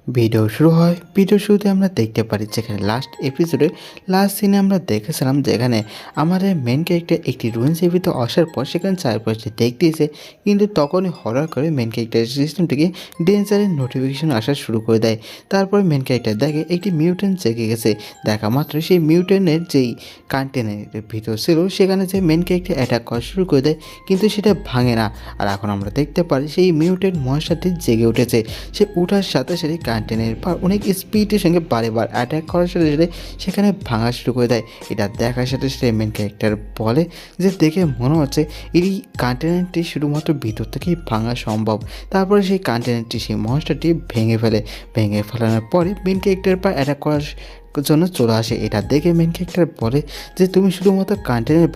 Video শুরু হয়। Video শুরুতে আমরা দেখতে পারি যেখানে লাস্ট এপিসোডে লাস্ট সিনে আমরা দেখেছিলাম যেখানে আমাদের মেন ক্যারেক্টার একটি রুইন্সের ভিতরে আসার পর সেখানে চারপাশে দেখতেছে, কিন্তু তখনই হঠাৎ করে মেন ক্যারেক্টারের সিস্টেম থেকে ডেঞ্জারের নোটিফিকেশন আসা শুরু করে দেয়। তারপর মেন ক্যারেক্টার দেখে একটি মিউটেন্ট জেগে গেছে। দেখা মাত্র সেই মিউটেন্টের যেই কন্টেনারের ভিতর ছিল সেখানে যে মেন ক্যারেক্টার অ্যাটাক করা শুরু করে দেয়, কিন্তু সেটা ভাঙে না। আর এখন আমরা দেখতে পারি সেই মিউটেন্ট মনস্টারটি জেগে উঠেছে। সে ওঠার সাথে সাথে কন্টেনের পর অনেক স্পিডের সঙ্গে বারেবার অ্যাটাক করার সাথে সাথে সেখানে ভাঙা শুরু করে দেয়। এটা দেখার সাথে সাথে মেন ক্যারেক্টার বলে যে দেখে মনে হচ্ছে এই কন্টেনারটি শুধুমাত্র ভিতর থেকেই ভাঙা সম্ভব। তারপরে সেই কন্টেনারটি সেই মনস্টারটি ভেঙে ফেলানোর পরে মেন ক্যারেক্টারের পর অ্যাটাক করার জন্য চলে আসে। এটা দেখে মেন ক্যারেক্টার বলে যে তুমি শুধুমাত্র কন্টেনার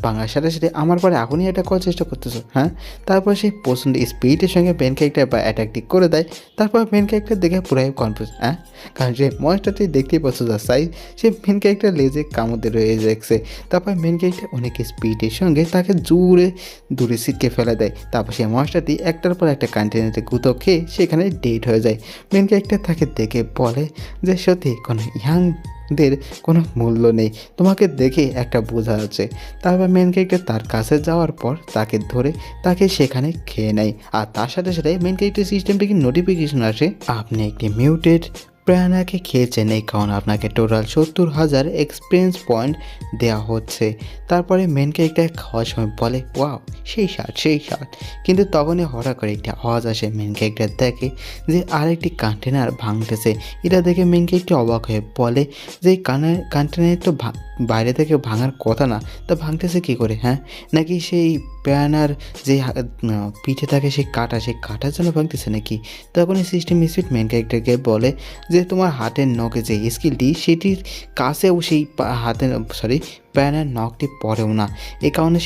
ভাঙার সাথে সাথে আমার পরে এখনই অ্যাটাক করার চেষ্টা করতেছো, হ্যাঁ? তারপর সেই প্রচণ্ড স্পিডের সঙ্গে মেন ক্যারেক্টার বা অ্যাটাকটি করে দেয়। তারপর মেন ক্যারেক্টার দেখে পুরাই কনফিউজ, হ্যাঁ, কারণ যে মনস্টারটি দেখতেই পাচ্ছ যা সাইজ, সে মেন ক্যারেক্টার লেজে কামড়ে রয়ে যাচ্ছে। তারপর মেন ক্যারেক্টার অনেক স্পিডের সঙ্গে তাকে দূরে ছিটকে ফেলে দেয়। তারপর সেই মনস্টারটি একটার পর একটা কন্টেনারে গুঁতো খেয়ে সেখানে ডেড হয়ে যায়। মেন ক্যারেক্টার তাকে দেখে বলে যে সত্যি কোনো ইয়াংদের কোনো মূল্য নেই, তোমাকে দেখে একটা বোঝা আছে। তারপর মেন ক্যারেক্টার তার কাছে যাওয়ার পর তাকে ধরে তাকে সেখানে খেয়ে নেয়। আর তার সাথে সাথে মেন ক্যারেক্টার সিস্টেম থেকে নোটিফিকেশন আসে, আপনি একটি মিউটেড প্রাণাকে খেয়েছেন, এই কারণে আপনাকে টোটাল 70,000 এক্সপিরিয়েন্স পয়েন্ট দেওয়া হচ্ছে। তারপরে মেন ক্যারেক্টার খাওয়ার সময় বলে ওয়াও সেই স্বাদ, কিন্তু তখনই হঠাৎ করে একটি আওয়াজ আসে। মেন ক্যারেক্টার দেখে যে আরেকটি কন্টেনার ভাঙতেছে। এটা দেখে মেন ক্যারেক্টার অবাক হয়ে বলে যে এই কন্টেনার তো বাইরে থেকে ভাঙার কথা না, তা ভাঙতেছে কী করে, হ্যাঁ? নাকি সেই প্যানার যে পিঠে থাকে সেই কাটার জন্য ভাঙতেছে নাকি? তখন এই সিস্টেম স্পিড মেন ক্যারেক্টারকে বলে যে তোমার হাতের নখে যে স্কিলটি সেটির কাছেও সেই প্যানের নখটি পড়েও না, এই কারণে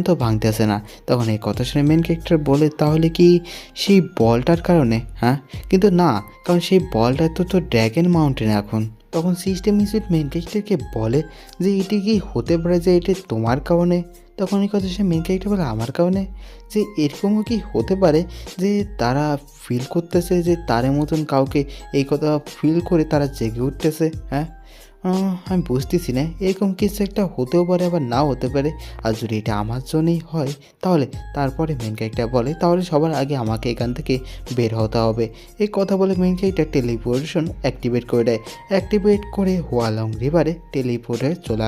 তো ভাঙতেছে না। তখন এই কথা শুনে মেন ক্যারেক্টার বলে তাহলে কি সেই বলটার কারণে, হ্যাঁ? কিন্তু না, কারণ সেই বলটা তো ড্র্যাগন মাউন্টেন এখন। তখন সিস্টেম স্পিড মেন ক্যারেক্টারকে বলে যে এটি কি হতে পারে যে এটি তোমার কারণে? তখন এই কথা সে মেন ক্যারেক্টার বলে আমার কারণে? যে এরকমও কি হতে পারে যে তারা ফিল করতেছে যে তাদের মতন কাউকে এই কথা ফিল করে তারা জেগে উঠতেছে, হ্যাঁ? আমি বুঝতেছি না, এরকম কিছু একটা হতেও পারে আবার নাও হতে পারে। আর যদি এটা আমার জন্যই হয় তাহলে তারপরে মেন ক্যারেক্টার বলে তাহলে সবার আগে আমাকে এখান থেকে বের হতে হবে। এই কথা বলে মেন ক্যারেক্টার টেলিপোর্টেশন অ্যাক্টিভেট করে দেয়। অ্যাক্টিভেট করে হোয়ালং রিভারে টেলিপোর্ট হয়ে চলে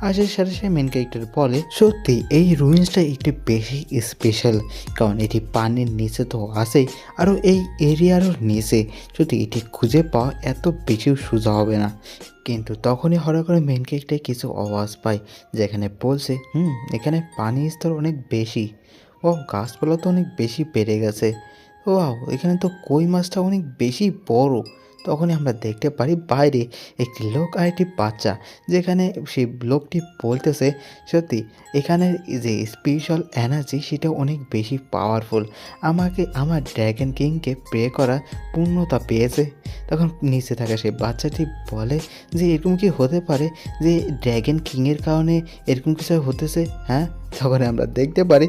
আসার সাথে সাথে মেন ক্যারেক্টার বলে সত্যি এই রুইন্সটা একটু বেশি স্পেশাল, কারণ এটি পানির নিচে তো আসেই, আরও এই এরিয়ারও নিচে। যদি এটি খুঁজে পাওয়া এত বেশিও সোজা হবে না। কিন্তু তখনই হঠাৎ করে মেন ক্যারেক্টার কিছু আওয়াজ পায় যেখানে বলছে এখানে পানির স্তর অনেক বেশি, ও গাছপালা তো অনেক বেশি বেড়ে গেছে, ও এখানে তো কই মাছটা অনেক বেশি বড়। তখনই আমরা দেখতে পারি বাইরে একটি লোক আর একটি বাচ্চা, যেখানে সেই লোকটি বলতেছে সত্যি এখানের যে স্পিরিচুয়াল এনার্জি সেটা অনেক বেশি পাওয়ারফুল, আমার ড্র্যাগন কিংকে প্রে করা পূর্ণতা পেয়েছে। তখন নিচে থাকা সেই বাচ্চাটি বলে যে এরকম কি হতে পারে যে ড্র্যাগন কিংয়ের কারণে এরকম কিছু হতেছে, হ্যাঁ? তখন আমরা দেখতে পারি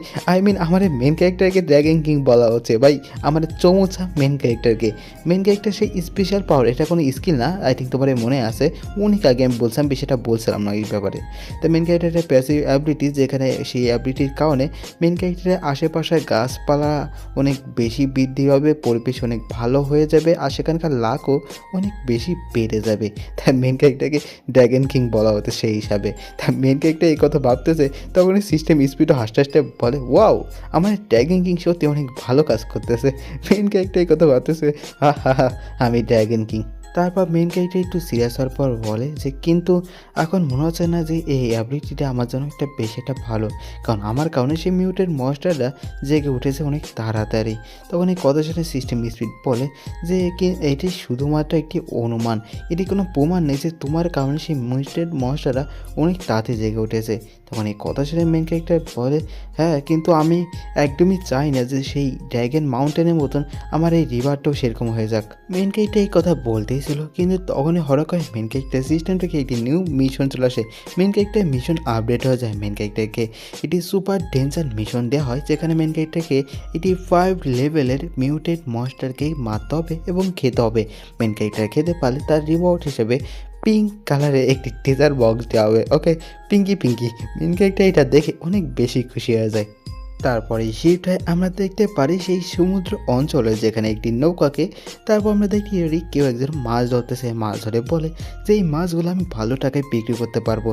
আমার মেন ক্যারেক্টারকে ড্র্যাগন কিং বলা হচ্ছে ভাই, আমার চমুচা মেন ক্যারেক্টার সেই স্পেশাল পাওয়ার, এটা কোনো স্কিল না। আই থিঙ্ক তোমার মনে আছে অনেক আগে আমি সেটা বলছিলাম না এই ব্যাপারে। তো মেন ক্যারেক্টারের প্যাসিভ অ্যাবিলিটি, যেখানে সেই অ্যাবিলিটির কারণে মেন ক্যারেক্টারের আশেপাশে গাছপালা অনেক বেশি বৃদ্ধি হবে, পরিবেশ অনেক ভালো হয়ে যাবে, আর সেখানকার লাকও অনেক বেশি বেড়ে যাবে। তাই মেন ক্যারেক্টারকে ড্র্যাগন কিং বলা হতো সেই হিসাবে। তাই মেন ক্যারেক্টার এই কথা ভাবতেছে, তখন সিস্টেম স্পিডও হাসতে বলে ওয়াও আমার ড্র্যাগন কিং সত্যি অনেক ভালো কাজ করতেছে। মেন ক্যারেক্টার এই কথা ভাবতেছে হা আমি ড্র্যাগন কিং। তারপর মেন ক্যারেক্টার একটু সিরিয়াস হওয়ার পর বলে যে কিন্তু এখন মনে হচ্ছে না যে এই অ্যাবিলিটিটা আমার জন্য বেশ একটা ভালো, কারণ আমার কারণে সেই মিউটেড মনস্টাররা জেগে উঠেছে অনেক তাড়াতাড়ি। তখন এই কথা শুনে সিস্টেম স্পিড বলে যে এটি শুধুমাত্র একটি অনুমান, এটি কোনো প্রমাণ নেই যে তোমার কারণে সেই মিউটেড মনস্টাররা অনেক তাড়াতাড়ি জেগে উঠেছে। তখন এই কথা শুনে মেন ক্যারেক্টার বলে, হ্যাঁ কিন্তু আমি একদমই চাই না যে সেই ড্র্যাগন মাউন্টেনের মতন আমার এই রিভারটাও সেরকম হয়ে যাক। মেন ক্যারেক্টার এই কথা বলতেই ছিল, কিন্তু তখনই হঠাৎ করে মেন ক্যারেক্টার সিস্টেম থেকে একটি নিউ মিশন চলে আসে। মেন ক্যারেক্টার মিশন আপডেট হয়ে যায়। মেন ক্যারেক্টারকে এটি সুপার ডেঞ্জার মিশন দেওয়া হয়, যেখানে মেন ক্যারেক্টারকে এটি 5 লেভেলের মিউটেড মনস্টারকেই মারতে হবে এবং খেতে হবে। মেন ক্যারেক্টার খেতে পারলে তার রিওয়ার্ড হিসেবে পিঙ্ক কালারের একটি টিজার বক্স দেওয়া হবে। ওকে, পিঙ্কি মেন ক্যারেক্টার এটা দেখে অনেক বেশি খুশি হয়ে যায়। তারপরে শিফটে আমরা দেখতে পারি সেই সমুদ্র অঞ্চলে, যেখানে একটি নৌকাকে, তারপর আমরা দেখি কেউ একজন মাছ ধরতেছে। মাছ ধরে বলে যে এই মাছগুলো আমি ভালো টাকায় বিক্রি করতে পারবো।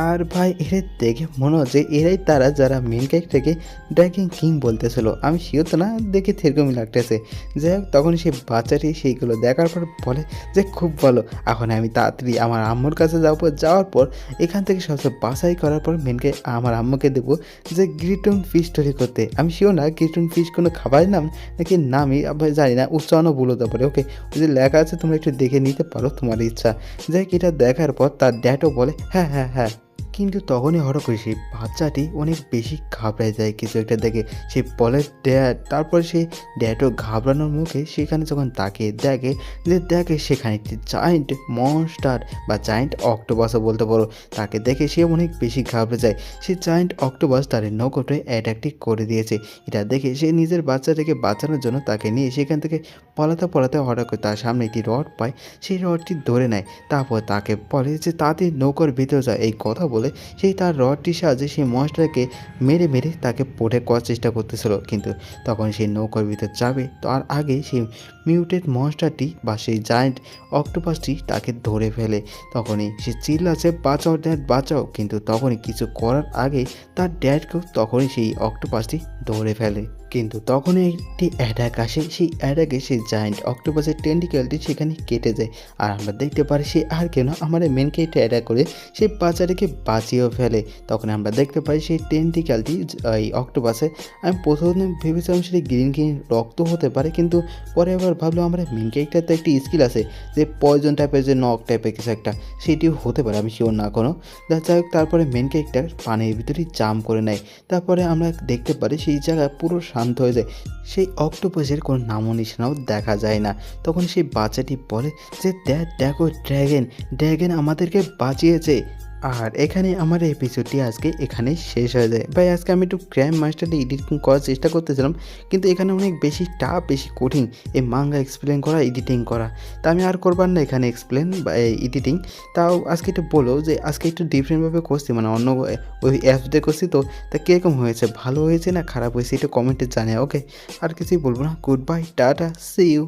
আর ভাই এদের দেখে মনে হচ্ছে এরাই তারা যারা মেন ক্যারেক্টারকে ড্র্যাগন কিং বলতেছিল। আমি শিওর তো না, দেখে সেরকমই লাগতেছে। যাই হোক, তখন সেই বাচ্চাটি সেইগুলো দেখার পর বলে যে খুব ভালো, এখন আমি তাড়াতাড়ি আমার আম্মুর কাছে যাবো। যাওয়ার পর এখান থেকে সবচেয়ে বাছাই করার পর মেনকে আমার আম্মুকে দেবো যে গ্রিটন ফিশ তৈরি করতে। আমি শিওর না গ্রিটন ফিশ কোনো খাবারের নাম নাকি নামই আমি জানি না, উচ্চারণও ভুল হতে পারে। ওকে, ওই যে লেখা আছে তোমরা একটু দেখে নিতে পারো, তোমার ইচ্ছা। যাই হোক, এটা দেখার পর তার ড্যাডও বলে হ্যাঁ হ্যাঁ হ্যাঁ। কিন্তু তখনই হঠাৎ করে সেই বাচ্চাটি অনেক বেশি ঘাবড়ে যায় কিছু একটা দেখে। সে বলে ড্যাড, তারপর সেই ড্যাডও ঘাবড়ানোর মুখে সেখানে যখন তাকিয়ে দেখে সেখানে একটি জায়েন্ট মনস্টার বা জায়েন্ট অক্টোপাসও বলতে পারো। তাকে দেখে সে অনেক বেশি ঘাবড়ে যায়। সে জায়েন্ট অক্টোপাস তার নৌকোতে অ্যাটাকটি করে দিয়েছে। এটা দেখে সে নিজের বাচ্চাটাকে বাঁচানোর জন্য তাকে নিয়ে সেখান থেকে পালাতে হঠাৎ করে তার সামনে একটি রড পায়। সেই রডটি ধরে নেয়। তারপর তাকে বলে যে তাদের নৌকার ভিতরে যায়। এই কথা বলে সেই তার রডটির সাহায্যে সেই মনস্টারকে মেরে তাকে পোটে করার চেষ্টা করতেছিল। কিন্তু তখন সেই নৌকার ভিতর যাবে তার আগে সেই মিউটেড মনস্টারটি বা সেই জায়েন্ট অক্টোপাসটি তাকে ধরে ফেলে। তখনই সে চিল্লাচ্ছে বাঁচাও ড্যাড বাঁচাও, কিন্তু তখনই কিছু করার আগে তার ড্যাডকেও তখনই সেই অক্টোপাসটি ধরে ফেলে। কিন্তু তখনই একটি অ্যাটাক আসে। সেই অ্যাটাকে সেই জায়েন্ট অক্টোপাসের টেন্টিকেলটি সেখানে কেটে যায়। আর আমরা দেখতে পারি সে আর কেউ না, আমাদের মেন ক্যারেক্টার অ্যাটাক করে সেই বাচ্চাটাকে বাঁচিয়েও ফেলে। তখন আমরা দেখতে পাই সেই টেন্টিকেলটি এই অক্টোপাসে, আমি প্রথমে ভেবেছিলাম সেটি গ্রিন রক্ত হতে পারে, কিন্তু পরে আবার ভাবলাম আমরা মেন ক্যারেক্টার তো একটি স্কিল আছে যে পয়জন টাইপের, যে নক টাইপের কিছু একটা, সেটিও হতে পারে, আমি শিওর না কোনো। যাই হোক, তারপরে মেন ক্যারেক্টার পানির ভিতরে জাম্প করে নেয়। তারপরে আমরা দেখতে পারি সেই জায়গা পুরো শান্ত হয়ে যায়। সেই অক্টোপাসের কোনো নামও নিশানাও দেখা যায় না। তখন সেই বাচ্চাটি বলে যে দেখো ড্র্যাগন আমাদেরকে বাঁচিয়েছে। আর এখানে আমার এপিসোডটি আজকে এখানে শেষ হয়ে যায়। ভাই আজকে আমি একটু ক্রাইম মাস্টারটি এডিটিং করার চেষ্টা করতেছিলাম, কিন্তু এখানে অনেক বেশি টাফ, বেশি কঠিন এই মাঙ্গা এক্সপ্লেন করা, এডিটিং করা। তা আমি আর করবার না এখানে এক্সপ্লেন বা এডিটিং। তাও আজকে একটু বলো যে আজকে একটু ডিফারেন্টভাবে করছি, মানে অন্য ওই অ্যাপস দিয়ে করছি তো, তা কীরকম হয়েছে, ভালো হয়েছে না খারাপ হয়েছে, একটু কমেন্টে জানে। ওকে, আর কিছুই বলবো না। Goodbye, tata, see you.